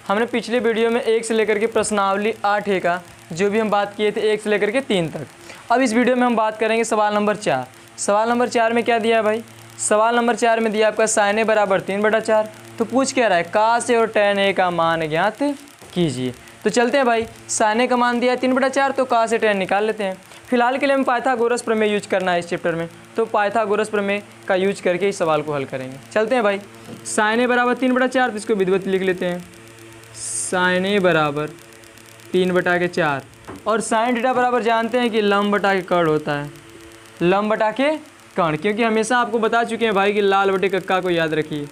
हमने पिछले वीडियो में 1 से लेकर के प्रश्नावली 8 का जो भी हम बात किए थे 1 से लेकर के 3 तक। अब इस वीडियो में हम बात करेंगे सवाल नंबर 4। सवाल नंबर 4 में क्या दिया है भाई? सवाल नंबर 4 में दिया आपका sin a बराबर 3/4। तो पूछ क्या रहा है? cos a और tan a का मान ज्ञात कीजिए। तो चलते हैं भाई, sin a का मान दिया है 3/4, तो cos a tan निकाल लेते हैं। फिलहाल के लिए हम पाइथागोरस प्रमेय यूज करना है इस चैप्टर में, तो पाइथागोरस प्रमेय का यूज करके इस सवाल को हल करेंगे। चलते हैं भाई, sin a बराबर 3/4, तो इसको विधिवत लिख लेते हैं। sin a बराबर 3/4 और sin थीटा बराबर जानते हैं कि लंब बटा के कर्ण होता है, लंब बटा के कर्ण, क्योंकि हमेशा आपको बता चुके हैं भाई कि लाल बटे कक्का को याद रखिए,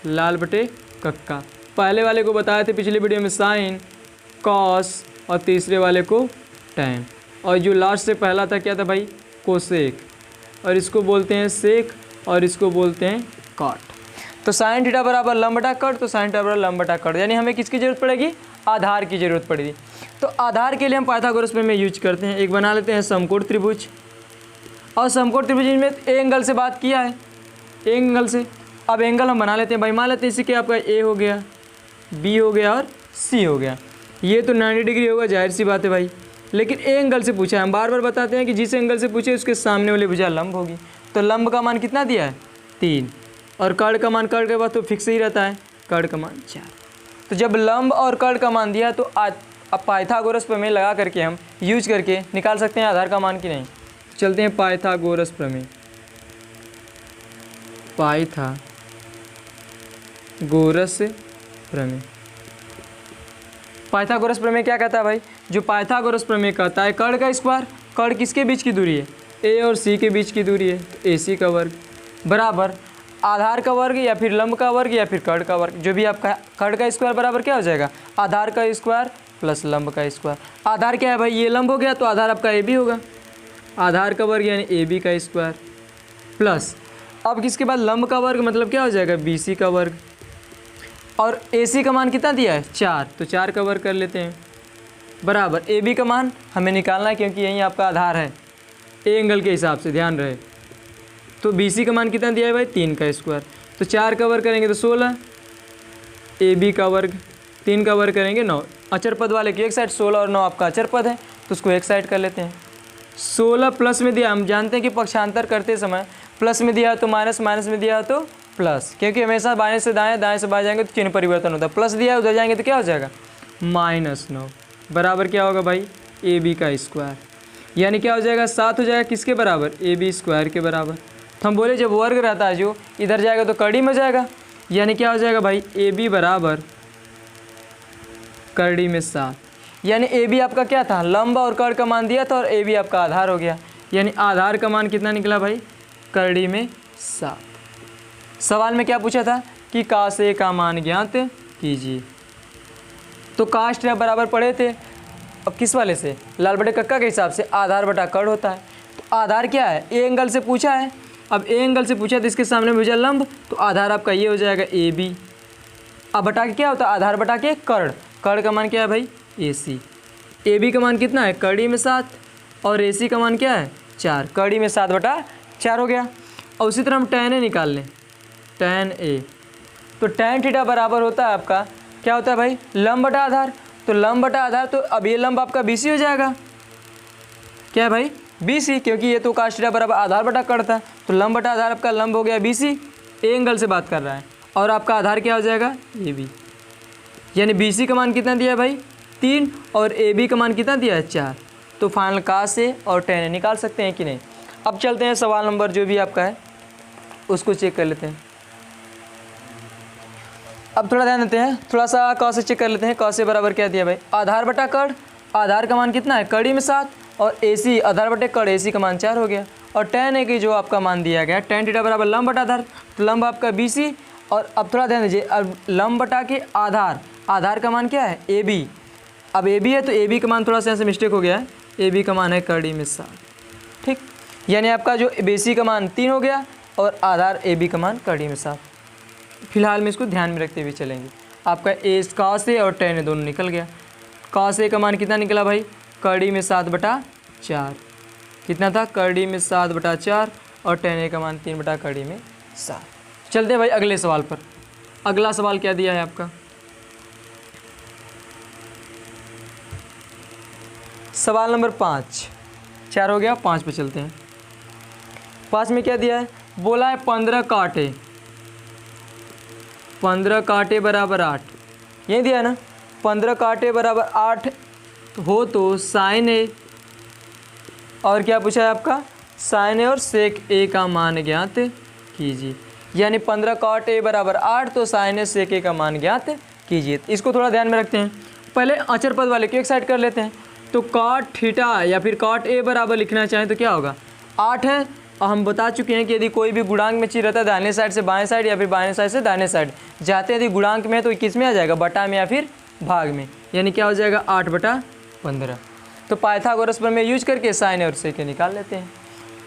लाल बटे कक्का। पहले वाले को बताए थे पिछले वीडियो में साइन, कॉस और तीसरे वाले को टैन, और जो लास्ट से पहला था क्या था भाई? कोसेक, और इसको बोलते हैं सेक और इसको बोलते हैं कॉट। तो साइन थीटा बराबर लंब बटा कट, तो साइन थीटा बराबर लंब बटा कट, यानी हमें किसकी जरूरत पड़ेगी? आधार की जरूरत पड़ेगी। तो आधार के लिए हम पाइथागोरस प्रमेय यूज करते हैं। एक बना लेते हैं समकोण त्रिभुज, और समकोण त्रिभुज में ए एंगल से बात किया है, ए एंगल से। अब एंगल हम बना लेते हैं भाई, मान लेते हैं इसी के आपका ए हो गया, बी हो गया और सी हो गया। ये तो 90 डिग्री होगा, जाहिर सी बात है भाई, लेकिन ए एंगल से पूछा है। हम बार बार बताते हैं कि जिस एंगल से पूछे उसके सामने वाली भुजा लंब होगी। तो लंब का मान कितना दिया है? 3, और कर्ण का मान, कर्ण के बाद तो फिक्स ही रहता है, कर्ण का मान 4। तो जब लंब और कर्ण का मान दिया तो अब पाइथागोरस प्रमेय लगा करके हम यूज करके निकाल सकते हैं आधार का मान कि नहीं। चलते हैं पाइथागोरस प्रमेय, पाइथागोरस प्रमेय। पाइथागोरस प्रमेय क्या कहता है भाई? जो पाइथागोरस प्रमेय कहता है कर्ण का स्क्वायर, कर्ण किसके बीच की दूरी है? ए और सी के बीच की दूरी है, तो ए सी का वर्ग बराबर आधार का वर्ग या फिर लंब का वर्ग या फिर कर्ण का वर्ग, जो भी आपका कर्ण का स्क्वायर बराबर क्या हो जाएगा? आधार का स्क्वायर प्लस लंब का स्क्वायर। आधार क्या है भाई? ये लंब हो गया, तो आधार आपका ए बी होगा, आधार का वर्ग यानी ए बी का स्क्वायर प्लस, अब किसके बाद लंब का वर्ग मतलब क्या हो जाएगा? बी सी का वर्ग, और ए सी का मान कितना दिया है? 4, तो 4 का वर्ग कर लेते हैं बराबर ए बी का मान हमें निकालना है, क्योंकि यही आपका आधार है ए एंगल के हिसाब से, ध्यान रहे। तो बी सी का मान कितना दिया है भाई? 3 का स्क्वायर, तो 4 का वर्ग करेंगे तो 16, ए बी का वर्ग 3 का वर्ग करेंगे 9। अचर पद वाले की एक साइड 16 और 9 आपका अचर पद है, तो उसको एक साइड कर लेते हैं। 16 प्लस में दिया, हम जानते हैं कि पक्षांतर करते समय प्लस में दिया तो माइनस, माइनस में दिया तो प्लस, क्योंकि हमेशा बाएं से दाएं, दाएं से बाएं जाएंगे तो चिन्ह परिवर्तन होता है। प्लस दिया उधर जाएंगे तो क्या हो जाएगा? -9 बराबर क्या होगा भाई? ए बी का स्क्वायर, यानी क्या हो जाएगा? 7 हो जाएगा, किसके बराबर? ए बी स्क्वायर के बराबर। तो हम बोले जब वर्ग रहता है जो इधर जाएगा तो कड़ी में जाएगा, यानी क्या हो जाएगा भाई? ए बी बराबर कड़ी में 7, यानी ए बी आपका क्या था? लंब और कर्ण का मान दिया था, और ए बी आपका आधार हो गया, यानी आधार का मान कितना निकला भाई? कड़ी में 7। सवाल में क्या पूछा था कि cos a का मान ज्ञात कीजिए। तो cos थीटा बराबर पढ़े थे, अब किस वाले से? लाल बटे कक्का के हिसाब से आधार बटा कर्ण होता है। तो आधार क्या है? ए एंगल से पूछा है, अब ए एंगल से पूछा तो इसके सामने भुजा लंब, तो आधार आपका ये हो जाएगा ए बी। अब बटा के क्या होता है? आधार बटा के कर्ण, कर्ण का मान क्या है भाई? ए सी। ए बी का मान कितना है? कड़ी में 7, और ए सी का मान क्या है? 4, कड़ी में 7/4 हो गया। और उसी तरह हम tan a निकाल लें, tan a, तो tan थीटा बराबर होता है आपका क्या होता है भाई? लंब बटा आधार, तो लंब बटा आधार, तो अब ये लंब आपका BC हो जाएगा, क्या है भाई? BC, क्योंकि ये तो cos थीटा बराबर आधार बटा कर्ण था, तो लंब बटा आधार आपका लंब हो गया BC, ए एंगल से बात कर रहा है, और आपका आधार क्या हो जाएगा? AB, यानी BC का मान कितना दिया है भाई? 3, और AB का मान कितना दिया है? 4। तो फाइनल cos a और tan a निकाल सकते हैं कि नहीं। अब चलते हैं सवाल नंबर जो भी आपका है उसको चेक कर लेते हैं। अब थोड़ा ध्यान देते हैं, थोड़ा सा cos a चेक कर लेते हैं। cos a बराबर क्या दिया भाई? आधार बटा कर्ण, आधार का मान कितना है? कड़ी में 7, और AC आधार बटे कर्ण, AC का मान 4 हो गया। और tan a की जो आपका मान दिया गया tan थीटा बराबर लंब बटा आधार, तो लंब आपका BC, और अब थोड़ा ध्यान दीजिए, अब लंब बटा के आधार, आधार का मान क्या है? AB। अब AB है तो AB का मान थोड़ा सा यहाँ से मिस्टेक हो गया है, AB का मान है कड़ी में 7, ठीक, यानी आपका जो BC का मान 3 हो गया, और आधार AB का मान कड़ी में 7। फिलहाल में इसको ध्यान में रखते हुए चलेंगे। आपका cos a और tan a दोनों निकल गया। cos a का मान कितना निकला भाई? कड़ी में 7/4, कितना था? कड़ी में 7/4, और tan a का मान 3 कड़ी में 7। चलते हैं भाई अगले सवाल पर। अगला सवाल क्या दिया है आपका? सवाल नंबर 5, 4 हो गया, 5 पे चलते हैं। 5 में क्या दिया है, बोला है 15 काटे, 15 काटे बराबर 8, ये दिया है ना। 15 काटे बराबर 8 हो तो साइन ए और क्या पूछा है आपका, साइन ए और सेक ए का मान ज्ञात कीजिए। यानी 15 कॉट ए बराबर 8 तो साइन ए सेक ए का मान ज्ञात कीजिए। इसको थोड़ा ध्यान में रखते हैं। पहले अचर पद वाले को एक साइड कर लेते हैं। तो कॉट थीटा या फिर कॉट ए बराबर लिखना चाहें तो क्या होगा, 8 है। और हम बता चुके हैं कि यदि कोई भी गुणांक में चीज रहता है दाहिने साइड से बाएं साइड या फिर बाएं साइड से दाहिने साइड जाते हैं, यदि गुणांक में है तो किस में आ जाएगा, बटा में या फिर भाग में। यानी क्या हो जाएगा 8/15। तो पाइथागोरस प्रमेय यूज करके साइन और सेक निकाल लेते हैं।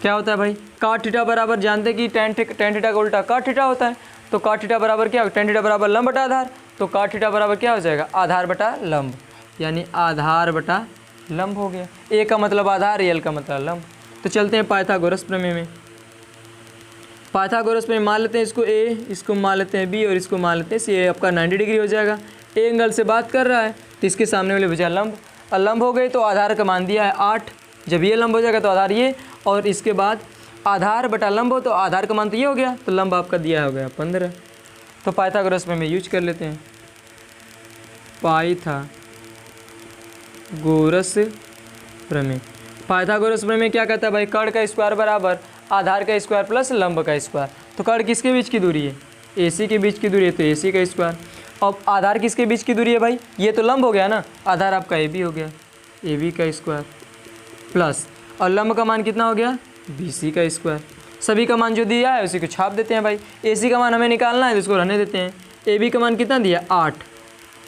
क्या होता है भाई, कॉट थीटा बराबर जानते हैं कि टेन थीटा का उल्टा कॉट थीटा होता है। तो कॉट थीटा बराबर क्या होगा, टेन थीटा बराबर लंब बटा आधार। तो कॉट थीटा बराबर क्या हो जाएगा, आधार बटा लंब, यानी आधार बटा लंब हो गया। ए का मतलब आधार, एल का मतलब लंब। तो चलते हैं पाइथागोरस प्रमेय में। पाइथागोरस प्रमेय मान लेते हैं इसको ए, इसको मान लेते हैं बी और इसको मान लेते हैं सी। ए आपका 90 डिग्री हो जाएगा। ए एंगल से बात कर रहा है तो इसके सामने वाले भुजा लंब, और लंब हो गई तो आधार का मान दिया है 8। जब ये लंब हो जाएगा तो आधार ये, और इसके बाद आधार बटा लंब हो तो आधार का मान तो ये हो गया, तो लंब आपका दिया हो गया 15। तो पाइथागोरस प्रमेय यूज कर लेते हैं। पाइथागोरस प्रमेय, पाइथागोरस प्रमेय क्या कहता है भाई, कर्ण का स्क्वायर बराबर आधार का स्क्वायर प्लस लंब का स्क्वायर। तो कर्ण किसके बीच की दूरी है, AC के बीच की दूरी है, तो AC का स्क्वायर। अब आधार किसके बीच की दूरी है भाई, ये तो लंब हो गया ना, आधार आपका AB हो गया, AB का स्क्वायर प्लस, और लंब का मान कितना हो गया, BC का स्क्वायर। सभी का मान जो दिया है उसी को छाप देते हैं भाई। AC का मान हमें निकालना है तो इसको रहने देते हैं। AB का मान कितना दिया 8,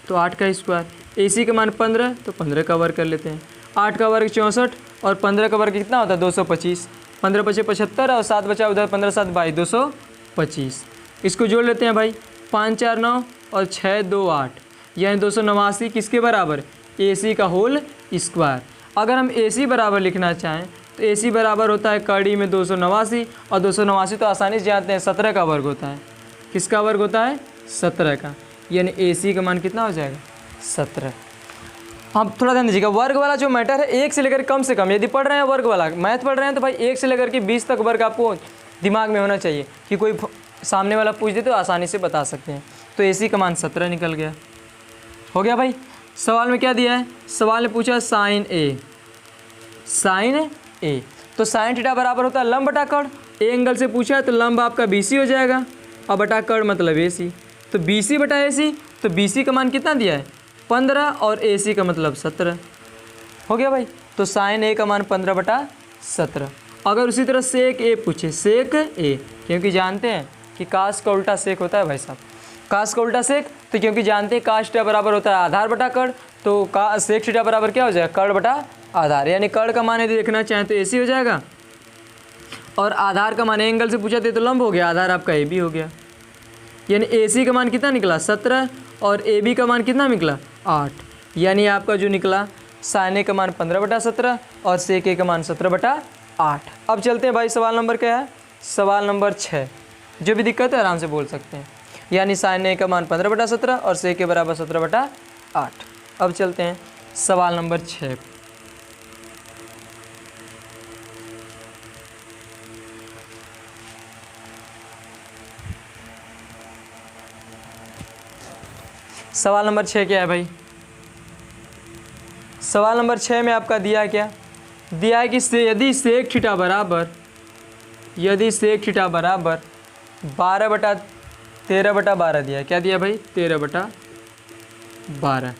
तो 8 का स्क्वायर। AC का मान 15, तो 15 का वर्ग कर लेते हैं। 8 का वर्ग 64 और 15 का वर्ग कितना होता है 225। 15 × 5 = 75 और 7 बचा उधर, 15 × 7 = 225। इसको जोड़ लेते हैं भाई, 5 × 4 = 9 और 6 × 2 = 8, यानी 289 किसके बराबर, AC का होल स्क्वायर। अगर हम AC बराबर लिखना चाहें तो AC बराबर होता है कड़ी में 289, और 289 तो आसानी से जानते हैं 17 का वर्ग होता है। किसका वर्ग होता है, 17 का, यानी AC का मान कितना हो जाएगा 17। अब थोड़ा ध्यान दीजिएगा, वर्ग वाला जो मैटर है 1 से लेकर कम से कम, यदि पढ़ रहे हैं वर्ग वाला मैथ पढ़ रहे हैं तो भाई 1 से लेकर के 20 तक वर्ग आपको दिमाग में होना चाहिए कि कोई सामने वाला पूछ दे तो आसानी से बता सकते हैं। तो AC का मान 17 निकल गया। हो गया भाई। सवाल में क्या दिया है, सवाल में पूछा साइन ए, साइन ए, तो साइन थीटा बराबर होता है लंब बटा कर्ण। ए एंगल से पूछा है तो लंब आपका BC हो जाएगा, और बटा कर्ण मतलब AC। तो BC बटा AC, तो BC का मान कितना दिया है 15 और AC का मतलब 17। हो गया भाई। तो साइन ए का मान 15/17। अगर उसी तरह सेक ए पूछे, सेक ए, क्योंकि जानते हैं कि काश का उल्टा सेक होता है भाई साहब, काश का उल्टा सेक, तो क्योंकि जानते हैं काश थीटा बराबर होता है आधार बटा कर्ण, तो का सेक थीटा बराबर क्या हो जाएगा, कर्ण बटा आधार। यानी कर्ण का मान यदि देखना चाहें तो AC हो जाएगा, और आधार का मान एंगल से पूछा थे तो लंब हो गया, आधार आपका AB हो गया। यानी AC का मान कितना निकला 17 और AB का मान कितना निकला 8। यानी आपका जो निकला साइन ए का मान 15/17 और सेक ए का मान 17/8। अब चलते हैं भाई, सवाल नंबर क्या है, सवाल नंबर 6। जो भी दिक्कत है आराम से बोल सकते हैं। यानी साइन ए का मान 15/17 और सेक ए बराबर 17/8। अब चलते हैं सवाल नंबर 6। सवाल नंबर 6 क्या है भाई, सवाल नंबर 6 में आपका दिया है क्या, दिया है कि यदि सेक थीटा बराबर 12/13/12 दिया है। क्या दिया भाई 13/12।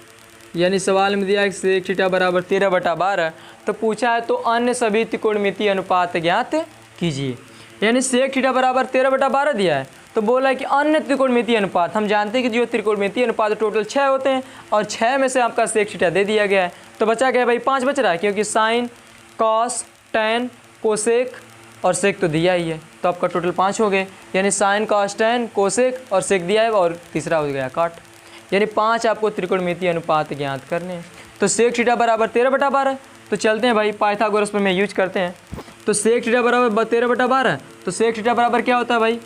यानी सवाल में दिया है कि सेक थीटा बराबर 13/12, तो पूछा है तो अन्य सभी त्रिकोणमितीय अनुपात ज्ञात कीजिए। यानी सेक थीटा बराबर 13/12 दिया है, तो बोला है कि अन्य त्रिकोणमितीय अनुपात, हम जानते हैं कि जो त्रिकोणमितीय अनुपात टोटल 6 होते हैं, और 6 में से आपका सेक थीटा दे दिया गया है, तो बचा गया भाई 5 बच रहा है, क्योंकि साइन, कॉस, टैन, कोसेक और सेक तो दिया ही है, तो आपका टोटल 5 हो गए। यानी साइन, कॉस, टैन, कोसेक और सेक दिया है, और तीसरा हो गया काट। यानी 5 आपको त्रिकोणमितीय अनुपात ज्ञात करने हैं। तो सेक थीटा बराबर 13/12। तो चलते हैं भाई पाइथागोरस प्रमेय यूज करते हैं। तो सेक थीटा बराबर 13/12, तो सेक थीटा बराबर क्या होता है भाई,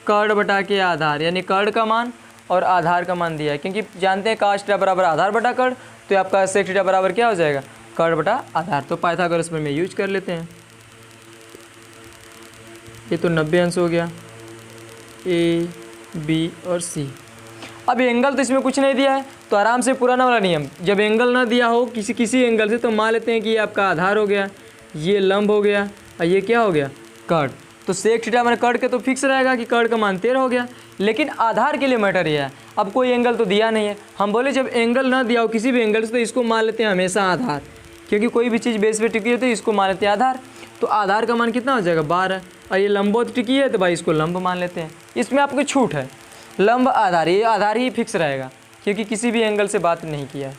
कर्ण बटा के आधार, यानी कर्ण का मान और आधार का मान दिया है, क्योंकि जानते हैं काश थीटा बराबर आधार बटा कर्ण, तो आपका सेक थीटा बराबर क्या हो जाएगा कर्ण बटा आधार। तो पाइथागोरस प्रमेय यूज कर लेते हैं। ये तो 90 अंश हो गया, ए बी और सी। अब एंगल तो इसमें कुछ नहीं दिया है, तो आराम से पुराना वाला नियम, जब एंगल ना दिया हो किसी एंगल से, तो मान लेते हैं कि ये आपका आधार हो गया, ये लंब हो गया और ये क्या हो गया, कर्ण। तो सेक थीटा मैंने कर्ण के तो फिक्स रहेगा कि कर्ण का मान 13 हो गया। लेकिन आधार के लिए मैटर ये है, अब कोई एंगल तो दिया नहीं है, हम बोले जब एंगल ना दिया हो किसी भी एंगल से, तो इसको मान लेते हैं हमेशा आधार, क्योंकि कोई भी चीज़ बेस पे टिकी है तो इसको मान लेते हैं आधार। तो आधार का मान कितना हो जाएगा, 12। और ये लंबवत टिकी है तो भाई इसको लंब मान लेते हैं। इसमें आपको छूट है, लंब आधार, ये आधार ही फिक्स रहेगा क्योंकि किसी भी एंगल से बात नहीं किया है।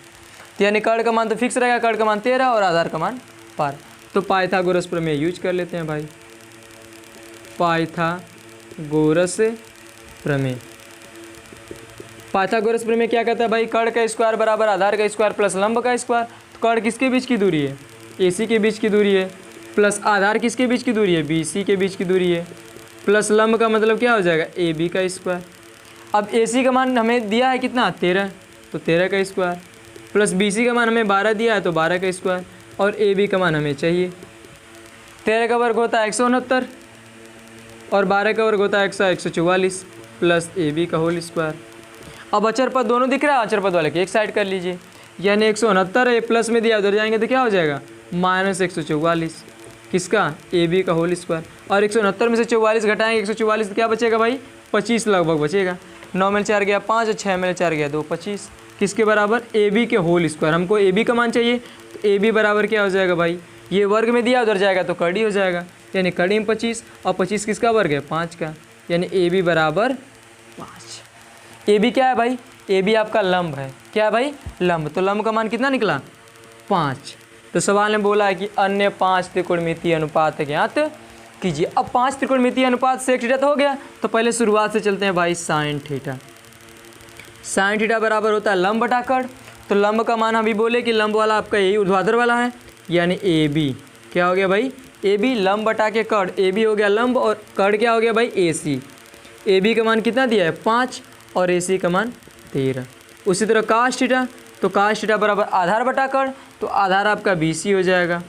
तो यानी कर्ण का मान तो फिक्स रहेगा, कर्ण का मान 13 और आधार का मान 12। तो पाइथागोरस प्रमेय यूज कर लेते हैं भाई, पाइथागोरस प्रमेय। पाइथागोरस प्रमेय क्या कहता है भाई, कर्ण का स्क्वायर बराबर आधार का स्क्वायर प्लस लंब का स्क्वायर। तो कर्ण किसके बीच की दूरी है, AC के बीच की दूरी है, प्लस आधार किसके बीच की दूरी है, BC के बीच की दूरी है, प्लस लंब का मतलब क्या हो जाएगा, AB का स्क्वायर। अब AC का मान हमें दिया है कितना, 13, तो 13 का स्क्वायर, प्लस BC का मान हमें 12 दिया है तो 12 का स्क्वायर, और AB का मान हमें चाहिए। 13 का वर्ग होता है 169 और 12 का वर्ग होता है 144 प्लस AB का होल स्क्वायर। अब अचर पद दोनों दिख रहा है, अचर पद वाले की एक साइड कर लीजिए, यानी 169 है, प्लस में दिया उधर जाएंगे तो क्या हो जाएगा, -144 किसका, AB का होल स्क्वायर। और 169 में से 44 घटाएंगे 144 तो क्या बचेगा भाई, 25 लगभग बचेगा। 9 में 4 गया 5 और 6 में 4 गया 2, 25 किसके बराबर, AB के होल स्क्वायर। हमको AB का मान चाहिए, तो AB बराबर क्या हो जाएगा भाई, ये वर्ग में दिया उधर जाएगा तो कड़ी हो जाएगा, यानी कड़ी में 25 और 25 किसका वर्ग है, 5 का, यानी AB बराबर 5। AB क्या है भाई, AB आपका लंब है, क्या है भाई, लंब। तो लंब का मान कितना निकला, 5। तो सवाल में बोला है कि अन्य 5 त्रिकोणमितीय अनुपात ज्ञात कीजिए। अब 5 त्रिकोणमितीय अनुपात सेक थीटा तो हो गया, तो पहले शुरुआत से चलते हैं भाई, साइन थीटा। साइन थीटा बराबर होता है लंब बटा कर्ण। तो लंब का मान अभी बोले कि लंब वाला आपका यही ऊर्ध्वाधर वाला है, यानी AB क्या हो गया भाई, AB लंब बटा के कर्ण, AB हो गया लंब और कर्ण क्या हो गया भाई, AC। AB का मान कितना दिया है, 5 और AC का मान 13। उसी तरह काश थीटा, तो काश थीटा बराबर आधार बटा कर्ण, तो आधार आपका BC हो जाएगा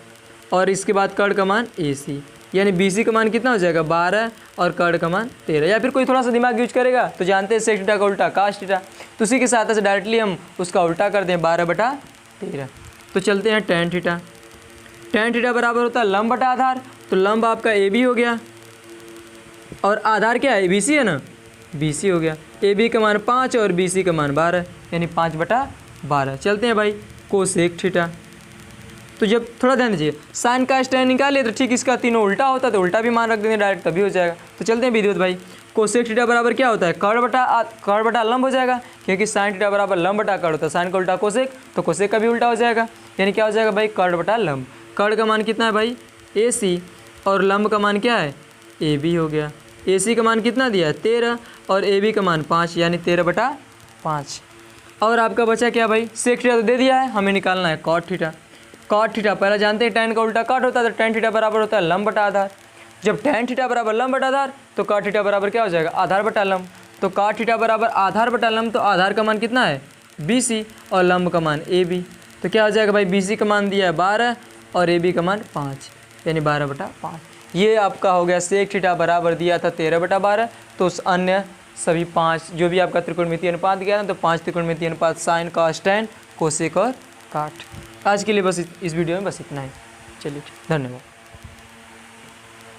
और इसके बाद कर्ण का मान AC, यानी BC का मान कितना हो जाएगा, 12 और कर्ण का मान 13। या फिर कोई थोड़ा सा दिमाग यूज करेगा तो जानते हैं सेक थीटा का उल्टा काश थीटा, तो उसी के साथ से डायरेक्टली हम उसका उल्टा कर दें, 12 बटा 13। तो चलते हैं टेन थीटा। टेन थीटा बराबर होता है लंब बटा आधार, तो लंब आपका AB हो गया और आधार क्या है, BC है ना, BC हो गया। AB का मान 5 और BC का मान 12, यानी 5 बटा 12। चलते हैं भाई कोसेक थीटा। तो जब थोड़ा ध्यान दीजिए, साइन का स्टैंड निकाले तो ठीक इसका तीनों उल्टा होता है, तो उल्टा भी मान रख देंगे डायरेक्ट, तभी हो जाएगा। तो चलते हैं विधिवत भाई, कोसेक थीटा बराबर क्या होता है, कर्ण बटा लंब हो जाएगा, क्योंकि साइन थीटा बराबर लंब बटा कर्ण होता है, साइन का उल्टा कोसेक, तो कोसेक का भी उल्टा हो जाएगा, यानी क्या हो जाएगा भाई, कर्ण बटा लंब। कर्ण का मान कितना है भाई, AC और लंब का मान क्या है, AB हो गया। AC का मान कितना दिया है, 13 और AB का मान 5, यानी 13 बटा 5। और आपका बचा क्या भाई, सेक थीटा तो दे दिया है, हमें निकालना है कॉट थीटा। कॉट थीटा पहले जानते हैं टेन का उल्टा कॉट होता है, तो टेन थीटा बराबर होता है लंब बटा आधार। जब टेन थीटा बराबर लंब बटा आधार, तो कॉट थीटा बराबर क्या हो जाएगा, आधार बटा लंब। तो कॉट थीटा बराबर आधार बटा लंब, तो आधार का मान कितना है, BC और लंब का मान AB। तो क्या हो जाएगा भाई, BC का मान दिया है 12 और AB का मान 5, यानी 12 बटा 5। ये आपका हो गया सेक थीटा बराबर दिया था 13 बटा 12। तो उस अन्य सभी 5 जो भी आपका त्रिकोणमितीय अनुपात गया ना, तो 5 त्रिकोणमितीय अनुपात साइन कॉस टेन कोसेक और काट। आज के लिए बस इस वीडियो में बस इतना ही। चलिए धन्यवाद।